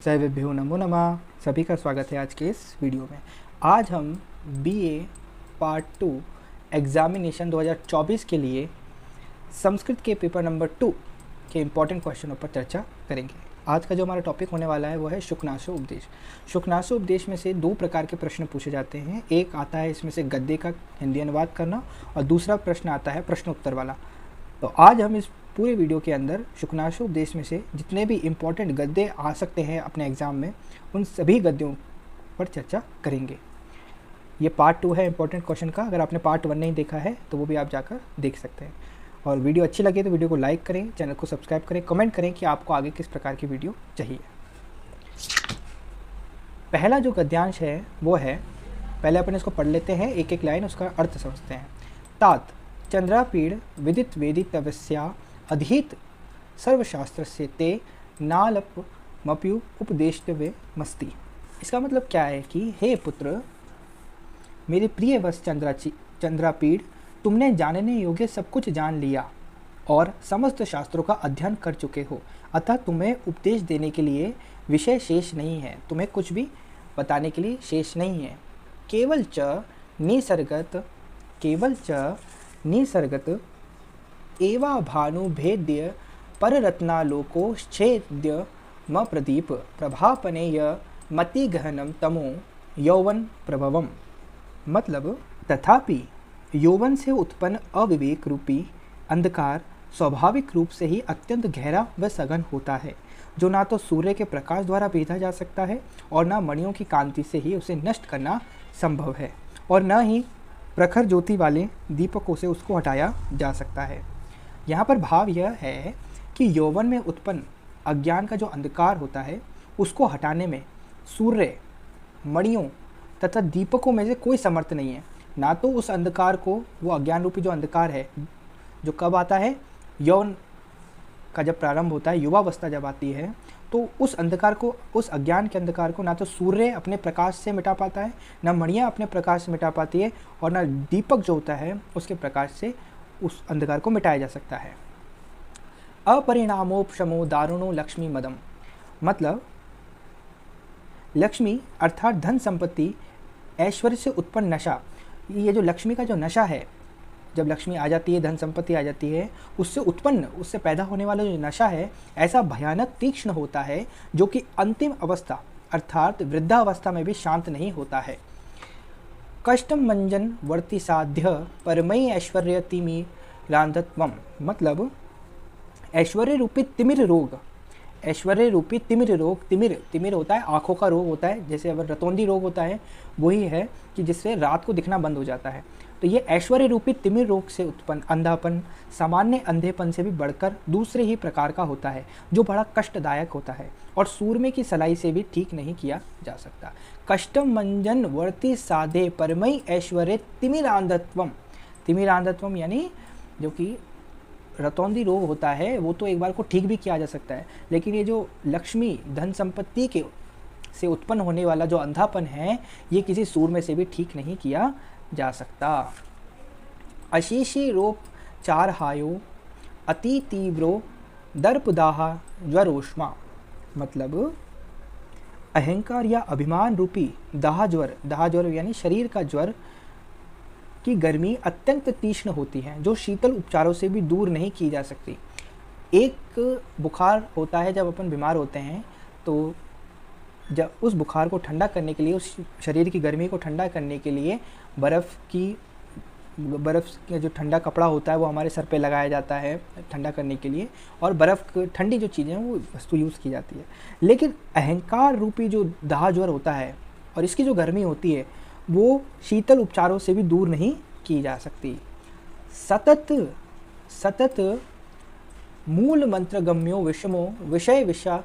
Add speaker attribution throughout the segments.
Speaker 1: सर्वेभ्यो नमो नमः। सभी का स्वागत है आज के इस वीडियो में। आज हम बीए पार्ट 2 एग्जामिनेशन 2024 के लिए संस्कृत के पेपर नंबर 2 के इम्पॉर्टेंट क्वेश्चनों पर चर्चा करेंगे। आज का जो हमारा टॉपिक होने वाला है वो है शुकनासु उपदेश। शुकनासु उपदेश में से दो प्रकार के प्रश्न पूछे जाते हैं। एक आता है इसमें से गद्य का हिंदी अनुवाद करना और दूसरा प्रश्न आता है प्रश्न उत्तर वाला। तो आज हम इस पूरे वीडियो के अंदर शुकनासु उपदेश में से जितने भी इम्पोर्टेंट गद्य आ सकते हैं अपने एग्ज़ाम में उन सभी गद्यों पर चर्चा करेंगे। ये पार्ट 2 है इम्पोर्टेंट क्वेश्चन का। अगर आपने पार्ट 1 नहीं देखा है तो वो भी आप जाकर देख सकते हैं। और वीडियो अच्छी लगे तो वीडियो को लाइक करें, चैनल को सब्सक्राइब करें, कमेंट करें कि आपको आगे किस प्रकार की वीडियो चाहिए। पहला जो गद्यांश है वो है, पहले अपन इसको पढ़ लेते हैं, एक एक लाइन उसका अर्थ समझते हैं। तात चंद्रापीड़ विदित वेदितव्या अधीत सर्वशास्त्रस्य ते नालप मप्यु उपदेष्टव्य मस्ति। इसका मतलब क्या है कि हे पुत्र, मेरे प्रिय वश चंद्रापीड़, तुमने जानने योग्य सब कुछ जान लिया और समस्त शास्त्रों का अध्ययन कर चुके हो, अतः तुम्हें उपदेश देने के लिए विषय शेष नहीं है, तुम्हें कुछ भी बताने के लिए शेष नहीं है। केवल च निसर्गत एवा भानुभेद्य पररत्नालोकोच्छेद्य म प्रदीप प्रभापनेय मति गहनम तमो यौवन प्रभवम। मतलब तथापि यौवन से उत्पन्न अविवेक रूपी अंधकार स्वाभाविक रूप से ही अत्यंत गहरा व सघन होता है, जो ना तो सूर्य के प्रकाश द्वारा भेदा जा सकता है और न मणियों की कांति से ही उसे नष्ट करना संभव है, और न ही प्रखर ज्योति वाले दीपकों से उसको हटाया जा सकता है। यहाँ पर भाव यह है कि यौवन में उत्पन्न अज्ञान का जो अंधकार होता है उसको हटाने में सूर्य, मणियों तथा दीपकों में से कोई समर्थ नहीं है। ना तो उस अंधकार को, वो अज्ञान रूपी जो अंधकार है जो कब आता है, यौवन का जब प्रारंभ होता है, युवावस्था जब आती है, तो उस अंधकार को, उस अज्ञान के अंधकार को ना तो सूर्य अपने प्रकाश से मिटा पाता है, ना मणियाँ अपने प्रकाश से मिटा पाती है, और ना दीपक जो होता है उसके प्रकाश से उस अंधकार को मिटाया जा सकता है। अपरिणामोपशमो दारुणो लक्ष्मी मदम। मतलब लक्ष्मी अर्थात धन संपत्ति, ऐश्वर्य से उत्पन्न नशा, ये जो लक्ष्मी का जो नशा है, जब लक्ष्मी आ जाती है, धन संपत्ति आ जाती है, उससे उत्पन्न, उससे पैदा होने वाला जो नशा है ऐसा भयानक तीक्ष्ण होता है जो कि अंतिम अवस्था अर्थात वृद्धावस्था में भी शांत नहीं होता है। कष्टम मंजन वर्ति साध्य परमयी ऐश्वर्य तिमिरांधत्वम। मतलब ऐश्वर्य रूपी तिमिर रोग, ऐश्वर्य रूपी तिमिर रोग, तिमिर होता है आँखों का रोग होता है, जैसे अगर रतौंधी रोग होता है वही है कि जिससे रात को दिखना बंद हो जाता है। तो ये ऐश्वर्य रूपी तिमिर रोग से उत्पन्न अंधापन सामान्य अंधेपन से भी बढ़कर दूसरे ही प्रकार का होता है, जो बड़ा कष्टदायक होता है और सूरमे की सलाई से भी ठीक नहीं किया जा सकता। कष्टम मंजन वर्ति साधे परमयी ऐश्वर्य तिमिरांधत्वम। तिमिरांधत्वम यानी जो कि रतौंधी रोग होता है वो तो एक बार को ठीक भी किया जा सकता है, लेकिन ये जो लक्ष्मी धन संपत्ति के से उत्पन्न होने वाला जो अंधापन है ये किसी सूरमे से भी ठीक नहीं किया जा सकता। अशेषी रोप चार हायो अति तीव्रो दर्पदाहा ज्वरोष्मा। मतलब अहंकार या अभिमान रूपी दाहज्वर यानी शरीर का ज्वर की गर्मी अत्यंत तीक्ष्ण होती है, जो शीतल उपचारों से भी दूर नहीं की जा सकती। एक बुखार होता है, जब अपन बीमार होते हैं तो जब उस बुखार को ठंडा करने के लिए, उस शरीर की गर्मी को ठंडा करने के लिए बर्फ़ का जो ठंडा कपड़ा होता है वो हमारे सर पे लगाया जाता है ठंडा करने के लिए, और बर्फ़ ठंडी जो चीज़ें हैं वो वस्तु यूज़ की जाती है। लेकिन अहंकार रूपी जो दाह ज्वर होता है और इसकी जो गर्मी होती है वो शीतल उपचारों से भी दूर नहीं की जा सकती। सतत मूल मंत्र गम्यो विषमो विषय विषा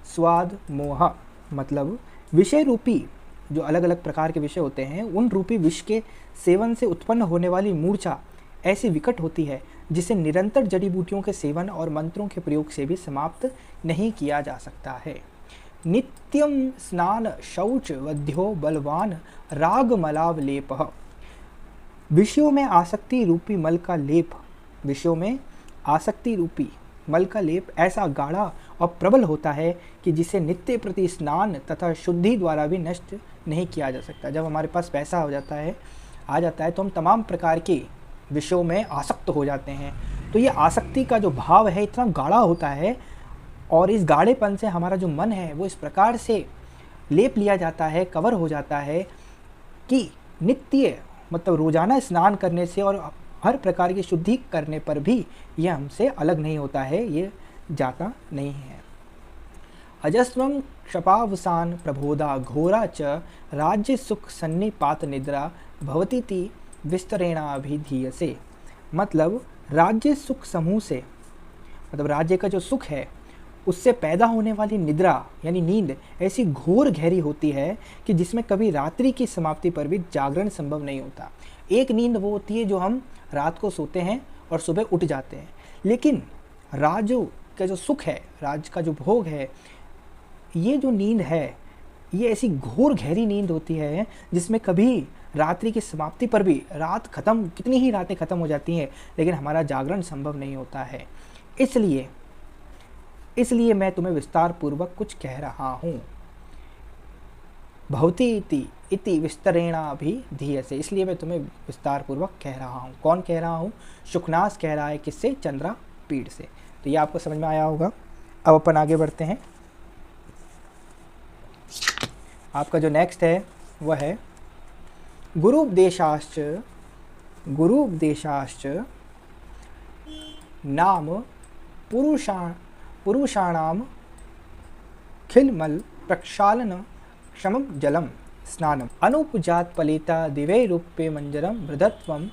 Speaker 1: स्वाद मोह। मतलब विषय रूपी जो अलग अलग प्रकार के विषय होते हैं उन रूपी विष के सेवन से उत्पन्न होने वाली मूर्छा ऐसी विकट होती है जिसे निरंतर जड़ी बूटियों के सेवन और मंत्रों के प्रयोग से भी समाप्त नहीं किया जा सकता है। नित्यम स्नान शौच वध्यो बलवान राग मलावलेप। विषयों में आसक्ति रूपी मल का लेप, विषयों में आसक्ति रूपी मल का लेप ऐसा गाढ़ा और प्रबल होता है कि जिसे नित्य प्रति स्नान तथा शुद्धि द्वारा भी नष्ट नहीं किया जा सकता। जब हमारे पास पैसा हो जाता है, आ जाता है, तो हम तमाम प्रकार के विषयों में आसक्त हो जाते हैं। तो ये आसक्ति का जो भाव है इतना गाढ़ा होता है, और इस गाढ़ेपन से हमारा जो मन है वो इस प्रकार से लेप लिया जाता है, कवर हो जाता है कि नित्य मतलब रोज़ाना स्नान करने से और हर प्रकार की शुद्धि करने पर भी यह हमसे अलग नहीं होता है, ये जाता नहीं है। अजस्वम क्षपावसान प्रबोधा घोरा च राज्य सुख सन्निपात निद्रा भवतीति विस्तरेणाभिधीयसे। मतलब राज्य सुख समूह से, मतलब राज्य का जो सुख है उससे पैदा होने वाली निद्रा यानी नींद ऐसी घोर गहरी होती है कि जिसमें कभी रात्रि की समाप्ति पर भी जागरण संभव नहीं होता। एक नींद वो होती है जो हम रात को सोते हैं और सुबह उठ जाते हैं, लेकिन राज का जो सुख है, राज का जो भोग है, ये जो नींद है ये ऐसी घोर गहरी नींद होती है जिसमें कभी रात्रि की समाप्ति पर भी, रात खत्म, कितनी ही रातें खत्म हो जाती हैं लेकिन हमारा जागरण संभव नहीं होता है। इसलिए मैं तुम्हें विस्तार पूर्वक कुछ कह रहा हूँ। भवती इति विस्तरेणाभिधीयसे, इसलिए मैं तुम्हें विस्तार पूर्वक कह रहा हूँ। कौन कह रहा हूँ? शुकनास कह रहा है। किससे? चंद्रापीड़ से। तो ये आपको समझ में आया होगा। अब अपन आगे बढ़ते हैं। आपका जो नेक्स्ट है वह है गुरुपदेशाश्च नाम पुरुषाणाम खिलमल प्रक्षालन क्षमम जलम स्नानम अनुपजात पलिता दिवैरूप्य मंजरम वृद्धत्वम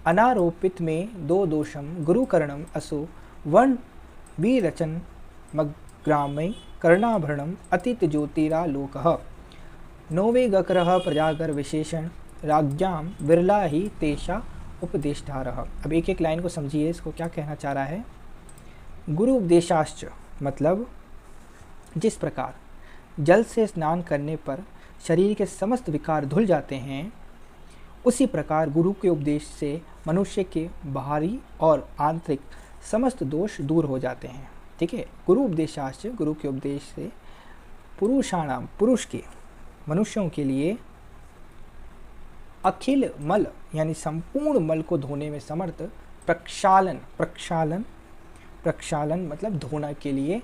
Speaker 1: अनारोपित में दो दोषम गुरुकरणम असो वर्ण विरचन मग्रामय कर्णाभरणम अतीत ज्योतिरालोकः नोवे गक्रः प्रजागर विशेषण राज्ञाम विरला ही तेषा उपदेशधारः। अब एक एक लाइन को समझिए, इसको क्या कहना चाह रहा है। गुरु उपदेशाश्च मतलब जिस प्रकार जल से स्नान करने पर शरीर के समस्त विकार धुल जाते हैं, उसी प्रकार गुरु के उपदेश से मनुष्य के बाहरी और आंतरिक समस्त दोष दूर हो जाते हैं। ठीक है। गुरु उपदेशाश्च, गुरु के उपदेश से पुरुषाणाम, पुरुष के, मनुष्यों के लिए अखिल मल यानी संपूर्ण मल को धोने में समर्थ प्रक्षालन मतलब धोना के लिए,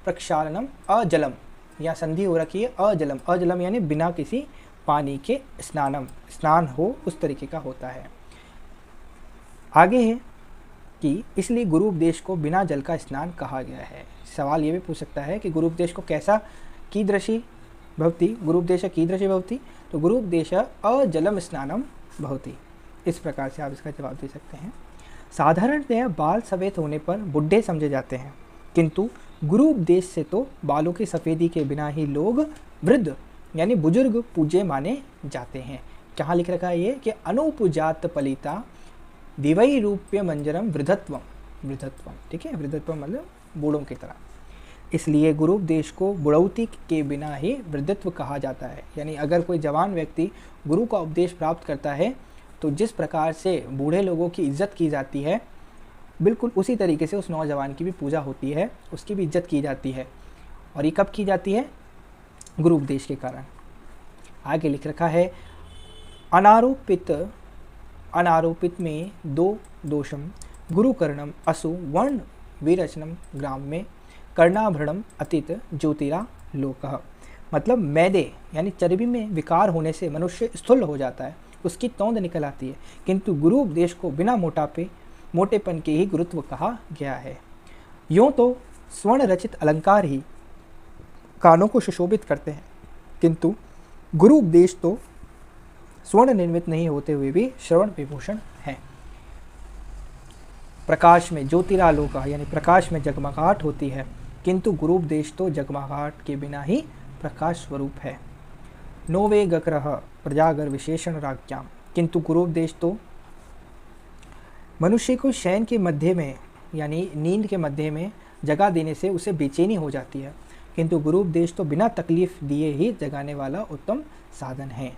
Speaker 1: प्रक्षालनम अजलम या संधि हो रखी है अजलम यानी बिना किसी पानी के स्नान हो उस तरीके का होता है। आगे है कि इसलिए गुरु उपदेश को बिना जल का स्नान कहा गया है। सवाल ये भी पूछ सकता है कि गुरु उपदेश को कैसा कीदृशी भवति, गुरु उपदेश कीदृशी भवति, तो गुरु उपदेश अजलम स्नानम भवति। इस प्रकार से आप इसका जवाब दे सकते हैं। साधारणतः बाल सफ़ेद होने पर बुढ़े समझे जाते हैं, किंतु गुरु उपदेश से तो बालों की सफ़ेदी के बिना ही लोग वृद्ध यानी बुजुर्ग पूज्य माने जाते हैं। कहाँ लिख रखा है ये कि अनुपजात पलिता दिवई रूप्य मंजरम वृद्धत्वम। ठीक है, वृद्धत्वम मतलब बूढ़ों की तरह। इसलिए गुरु उपदेश को बुढ़ौती के बिना ही वृद्धत्व कहा जाता है। यानी अगर कोई जवान व्यक्ति गुरु का उपदेश प्राप्त करता है तो जिस प्रकार से बूढ़े लोगों की इज्जत की जाती है, बिल्कुल उसी तरीके से उस नौजवान की भी पूजा होती है, उसकी भी इज्जत की जाती है। और ये कब की जाती है? गुरु उपदेश के कारण। आगे लिख रखा है अनारोपित में दो दोषम गुरुकर्णम असु वर्ण विरचनम ग्राम में कर्णाभरणम अतीत ज्योतिरा लोकः। मतलब मैदे यानी चर्बी में विकार होने से मनुष्य स्थूल हो जाता है, उसकी तौंद निकल आती है, किंतु गुरु उपदेश को बिना मोटेपन के ही गुरुत्व कहा गया है। यूँ तो स्वर्ण रचित अलंकार ही कानों को सुशोभित करते हैं, किंतु गुरु उपदेश तो स्वर्ण निर्मित नहीं होते हुए भी श्रवण विभूषण है। प्रकाश में ज्योतिरालोक यानी प्रकाश में जगमगाहट होती है, किंतु गुरु उपदेश तो जगमगाहट के बिना ही प्रकाश स्वरूप है। नोवे गक्रह प्रजागर विशेषण राज्ञाम, किंतु गुरु उपदेश तो मनुष्य को शयन के मध्य में यानी नींद के मध्य में जगा देने से उसे बेचैनी हो जाती है, किंतु गुरु उपदेश तो बिना तकलीफ दिए ही जगाने वाला उत्तम साधन है।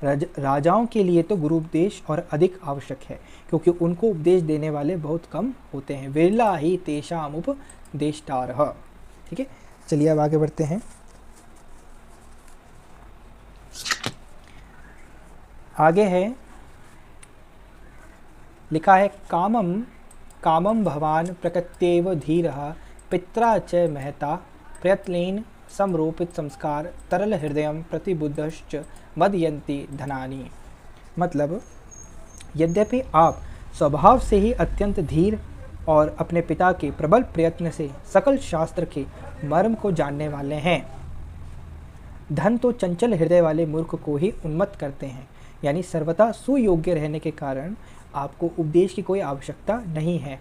Speaker 1: राजाओं के लिए तो गुरु उपदेश और अधिक आवश्यक है, क्योंकि उनको उपदेश देने वाले बहुत कम होते हैं। विरला ही तेषाम उपदेष्टारः। ठीक है, चलिए अब आगे बढ़ते हैं। आगे है, लिखा है कामम कामम भवान प्रकृत्येव धीरः पित्रा च महता प्रयत्नेन समरोपित संस्कार तरल हृदय प्रतिबुद्धश्च मदयन्ति धनानि। मतलब यद्यपि आप स्वभाव से ही अत्यंत धीर और अपने पिता के प्रबल प्रयत्न से सकल शास्त्र के मर्म को जानने वाले हैं, धन तो चंचल हृदय वाले मूर्ख को ही उन्मत्त करते हैं। यानी सर्वथा सुयोग्य रहने के कारण आपको उपदेश की कोई आवश्यकता नहीं है।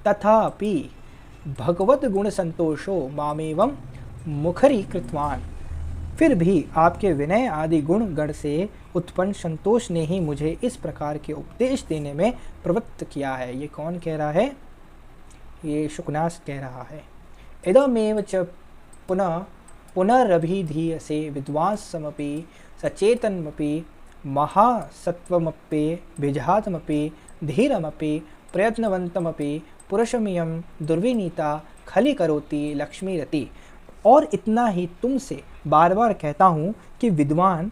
Speaker 1: तथापि भगवत गुण संतोषो मामेवं मुखरी कृतवान, फिर भी आपके विनय आदि गुण गण से उत्पन्न संतोष ने ही मुझे इस प्रकार के उपदेश देने में प्रवृत्त किया है। ये कौन कह रहा है? ये शुकनास कह रहा है। इदमेव च पुनः पुनरभिधीयसे विद्वांसमपि सचेतनमपि महासत्वमपि विजातमपि धीरमपि प्रयत्नवन्तमपि पुरुषमियं दुर्विनीता खली करोति लक्ष्मीरति। और इतना ही तुमसे बार बार कहता हूँ कि विद्वान,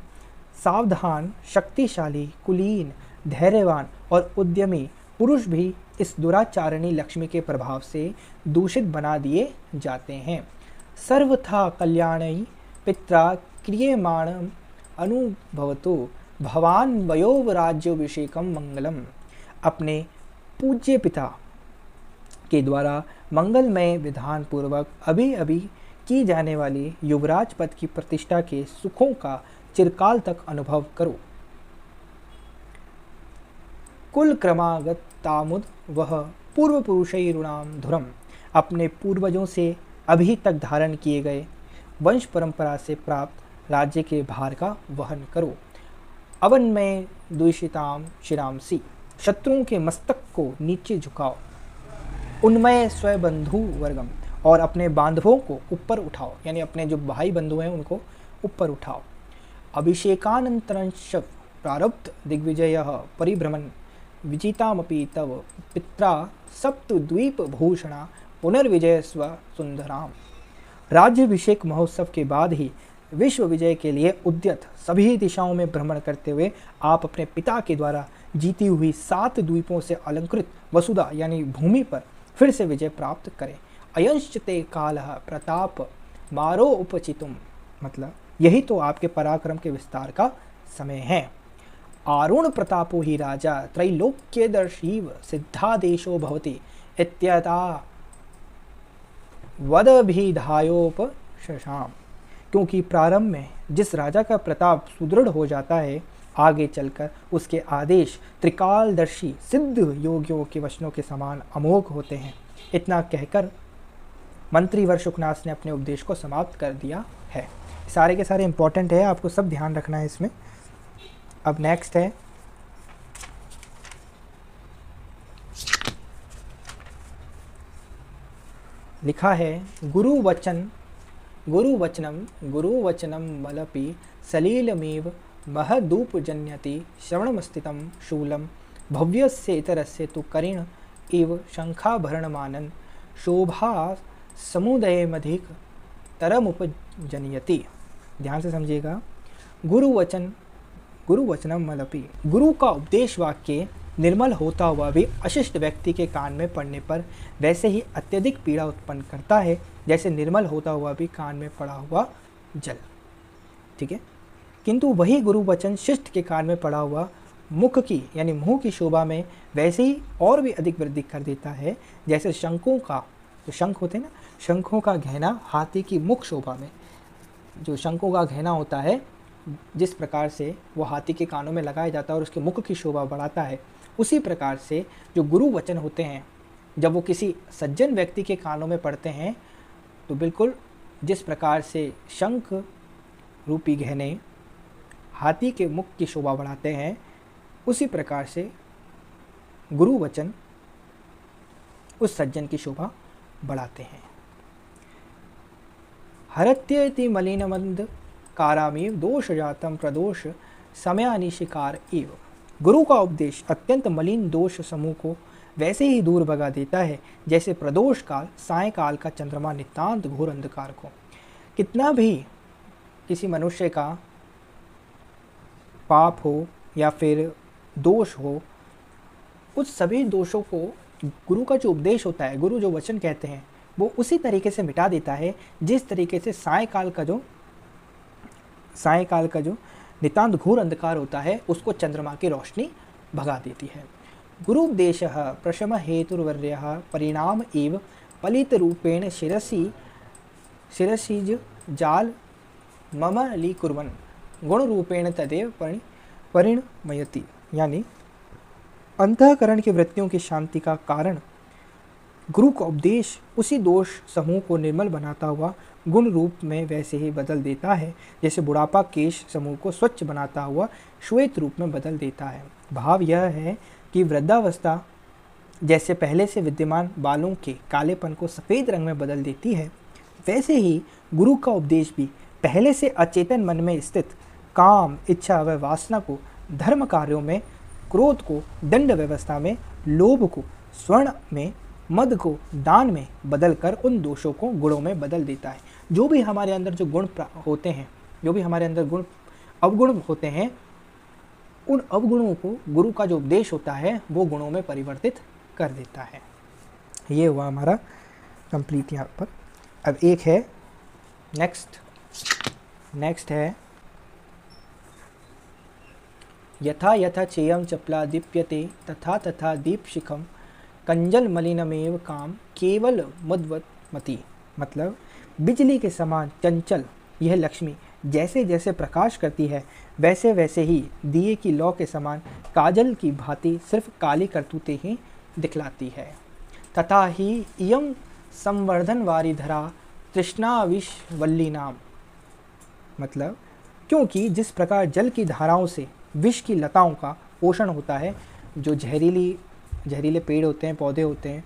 Speaker 1: सावधान, शक्तिशाली, कुलीन, धैर्यवान और उद्यमी पुरुष भी इस दुराचारिणी लक्ष्मी के प्रभाव से दूषित बना दिए जाते हैं। सर्वथा कल्याणी पित्रा क्रियमाणम अनुभवतु भवान वयोव राज्याभिषेकम मंगलम। अपने पूज्य पिता के द्वारा मंगलमय विधान पूर्वक अभी अभी की जाने वाली युवराज पद की प्रतिष्ठा के सुखों का चिरकाल तक अनुभव करो। कुल क्रमागत तामुद वह पूर्व पुरुषैरुणाम धुरम। अपने पूर्वजों से अभी तक धारण किए गए वंश परंपरा से प्राप्त राज्य के भार का वहन करो। अवन में द्विषिताम शिरामसी। शत्रुओं के मस्तक को नीचे झुकाओ। उनमें स्वबंधु वर्गम। और अपने बांधवों को ऊपर उठाओ, यानी अपने जो भाई बंधु हैं उनको ऊपर उठाओ। अभिषेकानंतरंश प्रारब्ध दिग्विजय परिभ्रमण विजितामपि तव पित्रा सप्तद्वीप भूषणा पुनर्विजय स्व सुंदराम। राज्याभिषेक महोत्सव के बाद ही विश्व विजय के लिए उद्यत सभी दिशाओं में भ्रमण करते हुए आप अपने पिता के द्वारा जीती हुई 7 द्वीपों से अलंकृत वसुधा यानी भूमि पर फिर से विजय प्राप्त करें। अयंश्चते कालः प्रताप मारो उपचितुम। मतलब यही तो आपके पराक्रम के विस्तार का समय है। आरुण प्रतापो ही राजा त्रैलोक्यदर्शीव सिद्धादेशो भवति इत्यता वदभिधायोपशशाम। क्योंकि प्रारंभ में जिस राजा का प्रताप सुदृढ़ हो जाता है, आगे चलकर उसके आदेश त्रिकालदर्शी सिद्ध योगियों के वचनों के समान अमोघ होते हैं। इतना कहकर मंत्रीवर शुकनास ने अपने उपदेश को समाप्त कर दिया है। सारे के सारे इंपॉर्टेंट है, आपको सब ध्यान रखना है इसमें। अब नेक्स्ट है लिखा है गुरुवचनम मलपि सलीलमेव महदूपजन्यति श्रवणमस्थितं शूलं भव्यस्येतरस्य तु करिण इव शंखाभरणमानन शोभा समुदयमधिक तरमुपजनयति। ध्यान से समझिएगा। गुरुवचनम मलपि, गुरु का उपदेश वाक्य निर्मल होता हुआ भी अशिष्ट व्यक्ति के कान में पड़ने पर वैसे ही अत्यधिक पीड़ा उत्पन्न करता है जैसे निर्मल होता हुआ भी कान में पड़ा हुआ जल। ठीक है, किंतु वही गुरु वचन शिष्ट के कान में पड़ा हुआ मुख की यानी मुंह की शोभा में वैसे ही और भी अधिक वृद्धि कर देता है जैसे शंखों का, जो शंख होते हैं ना, शंखों का गहना हाथी की मुख शोभा में, जो शंखों का गहना होता है जिस प्रकार से वो हाथी के कानों में लगाया जाता है और उसके मुख की शोभा बढ़ाता है, उसी प्रकार से जो गुरु वचन होते हैं जब वो किसी सज्जन व्यक्ति के कानों में पड़ते हैं तो बिल्कुल जिस प्रकार से शंख रूपी गहने हाथी के मुख की शोभा बढ़ाते हैं, उसी प्रकार से गुरु वचन उस सज्जन की शोभा बढ़ाते हैं। हरत्येति मलिनमंद कारामीव दोष जातम प्रदोष समयानिशिकार एव। गुरु का उपदेश अत्यंत मलिन दोष समूह को वैसे ही दूर भगा देता है जैसे प्रदोष काल सायंकाल का चंद्रमा नितांत घोर अंधकार को। कितना भी किसी मनुष्य का पाप हो या फिर दोष हो, उस सभी दोषों को गुरु का जो उपदेश होता है, गुरु जो वचन कहते हैं, वो उसी तरीके से मिटा देता है जिस तरीके से सायंकाल का जो नितांत घोर अंधकार होता है उसको चंद्रमा की रोशनी भगा देती है। गुरु उपदेश प्रशम हेतुर्वर्य परिणाम एव पलित रूपेण शिरसिज जाल ममलीकुर्वन् गुण रूपेण तदेव परिणमयति। यानी अंतःकरण की वृत्तियों की शांति का कारण गुरु का उपदेश उसी दोष समूह को निर्मल बनाता हुआ गुण रूप में वैसे ही बदल देता है जैसे बुढ़ापा केश समूह को स्वच्छ बनाता हुआ श्वेत रूप में बदल देता है। भाव यह है कि वृद्धावस्था जैसे पहले से विद्यमान बालों के कालेपन को सफ़ेद रंग में बदल देती है, वैसे ही गुरु का उपदेश भी पहले से अचेतन मन में स्थित काम, इच्छा व वासना को धर्म कार्यों में, क्रोध को दंड व्यवस्था में, लोभ को स्वर्ण में, मद को दान में बदलकर उन दोषों को गुणों में बदल देता है। जो भी हमारे अंदर जो गुण होते हैं, जो भी हमारे अंदर गुण अवगुण होते हैं, उन अवगुणों को गुरु का जो उपदेश होता है वो गुणों में परिवर्तित कर देता है। ये हुआ हमारा कंप्लीट यहाँ पर। अब एक है नेक्स्ट है यथा यथा चेयम चपला दीप्यते तथा तथा दीपशिखम कंजल मलिनमेव काम केवल मद्वतमति। मतलब बिजली के समान चंचल यह लक्ष्मी जैसे जैसे प्रकाश करती है वैसे वैसे ही दिए की लौ के समान काजल की भांति सिर्फ काली करतूतें ही दिखलाती है। तथा ही इयं संवर्धन वारी धरा तृष्णा विषवल्ली नाम। मतलब क्योंकि जिस प्रकार जल की धाराओं से विष की लताओं का पोषण होता है, जो जहरीले पेड़ होते हैं, पौधे होते हैं,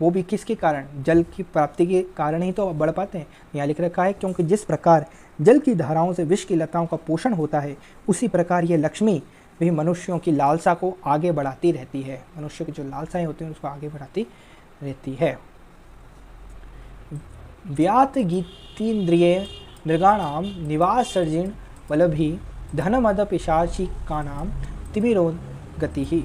Speaker 1: वो भी किसके कारण, जल की प्राप्ति के कारण ही तो बढ़ पाते हैं। यहाँ लिख रखा है क्योंकि जिस प्रकार जल की धाराओं से विष की लताओं का पोषण होता है, उसी प्रकार ये लक्ष्मी भी मनुष्यों की लालसा को आगे बढ़ाती रहती है। मनुष्य की जो लालसाएं होती हैं उसको आगे बढ़ाती रहती है। व्यात गीतीन्द्रिय मृगाणाम निवास सर्जिण वलभी धनमद पिशाची का नाम तिमिरोन गति ही।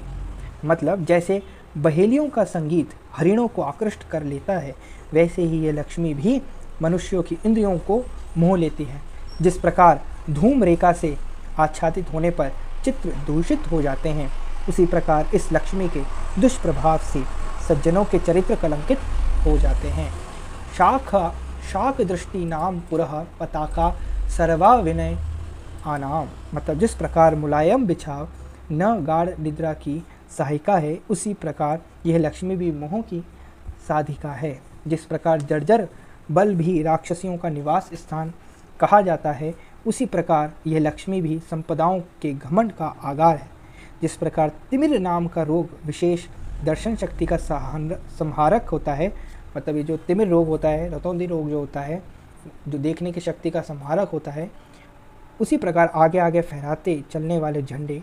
Speaker 1: मतलब जैसे बहेलियों का संगीत हरिणों को आकृष्ट कर लेता है, वैसे ही ये लक्ष्मी भी मनुष्यों की इंद्रियों को मोह लेती है। जिस प्रकार धूम रेखा से आच्छादित होने पर चित्र दूषित हो जाते हैं, उसी प्रकार इस लक्ष्मी के दुष्प्रभाव से सज्जनों के चरित्र कलंकित हो जाते हैं। शाक दृष्टि नाम पुरः पताका सर्वा विनय आनाम। मतलब जिस प्रकार मुलायम बिछाव न गाढ़ निद्रा की सहायिका है, उसी प्रकार यह लक्ष्मी भी मोह की साधिका है। जिस प्रकार जर्जर बल भी राक्षसियों का निवास स्थान कहा जाता है, उसी प्रकार यह लक्ष्मी भी संपदाओं के घमंड का आगार है। जिस प्रकार तिमिर नाम का रोग विशेष दर्शन शक्ति का संहारक होता है, मतलब ये जो तिमिर रोग होता है, रतौंधी रोग जो होता है, जो देखने की शक्ति का संहारक होता है, उसी प्रकार आगे आगे फहराते चलने वाले झंडे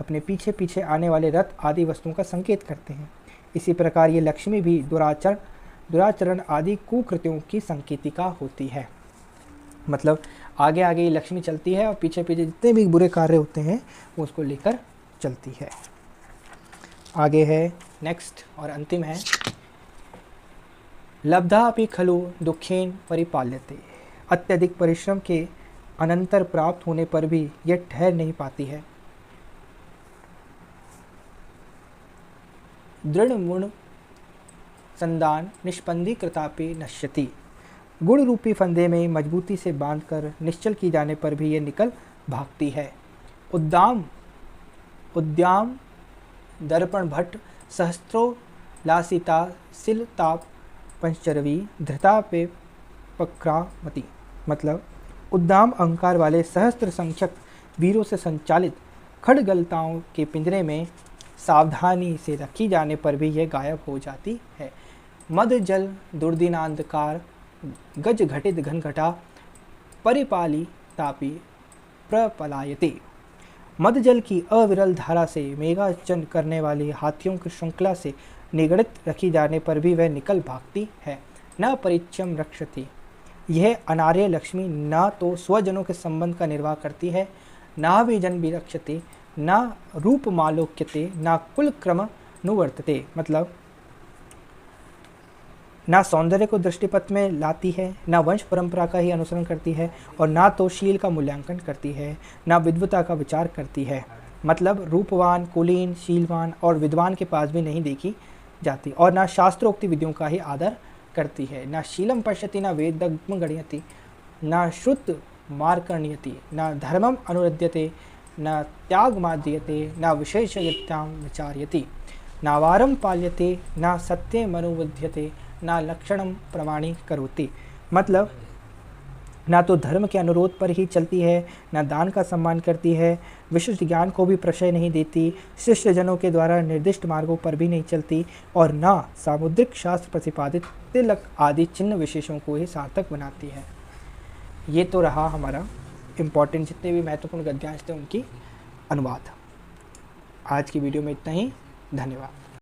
Speaker 1: अपने पीछे पीछे आने वाले रथ आदि वस्तुओं का संकेत करते हैं। इसी प्रकार ये लक्ष्मी भी दुराचरण आदि कुकृत्यों की संकेतिका होती है। मतलब आगे आगे ये लक्ष्मी चलती है और पीछे पीछे जितने भी बुरे कार्य होते हैं वो उसको लेकर चलती है। आगे है नेक्स्ट और अंतिम है लब्धापि खलु दुखेन परिपाल्यते। अत्यधिक परिश्रम के अनंतर प्राप्त होने पर भी यह ठहर नहीं पाती है। दृढ़ मुण संदान निष्पंदी कृतापि नश्यति। गुण रूपी फंदे में मजबूती से बांधकर निश्चल की जाने पर भी ये निकल भागती है। उद्याम दर्पण भट्ट सहस्त्रो लासिता सिलताप पंचरवी धृता पे पक्रामती। मतलब उद्दाम अहंकार वाले सहस्त्र संख्यक वीरों से संचालित खड़गलताओं के पिंजरे में सावधानी से रखी जाने पर भी यह गायब हो जाती है। मद जल दुर्दिनांधकार गज घटित घनघटा परिपाली तापी प्रपलायते। मद जल की अविरल धारा से मेघाचन करने वाली हाथियों की श्रृंखला से निगड़ित रखी जाने पर भी वह निकल भागती है। न परिचयम रक्षति, यह अनार्य लक्ष्मी न तो स्वजनों के संबंध का निर्वाह करती है, न भी जन विरक्षते, न रूप मालोक्यते, न कुल क्रम नुवर्तते, मतलब ना सौंदर्य को दृष्टिपथ में लाती है, ना वंश परंपरा का ही अनुसरण करती है, और ना तो शील का मूल्यांकन करती है, ना विद्वता का विचार करती है। मतलब रूपवान, कुलीन, शीलवान और विद्वान के पास भी नहीं देखी जाती, और ना शास्त्रोक्ति विधियों का ही आदर करती है। ना शीलम पश्यति, ना वेदज्ञ गणयति, ना श्रुत मार्कण्यति, ना धर्मम अनुरद्यते, न त्याग माद्यते, न विशेषयत्याम विचार्यति, नावारम पाल्यते, न सत्य मनुबुध्यते, ना लक्षणम प्रमाणी करोति। मतलब ना तो धर्म के अनुरोध पर ही चलती है, ना दान का सम्मान करती है, विशिष्ट ज्ञान को भी प्रशय नहीं देती, शिष्य जनों के द्वारा निर्दिष्ट मार्गों पर भी नहीं चलती, और ना सामुद्रिक शास्त्र प्रतिपादित तिलक आदि चिन्ह विशेषों को ही सार्थक बनाती है। ये तो रहा हमारा इम्पॉर्टेंट जितने भी महत्वपूर्ण गद्यांश थे उनकी अनुवाद। आज की वीडियो में इतना ही। धन्यवाद।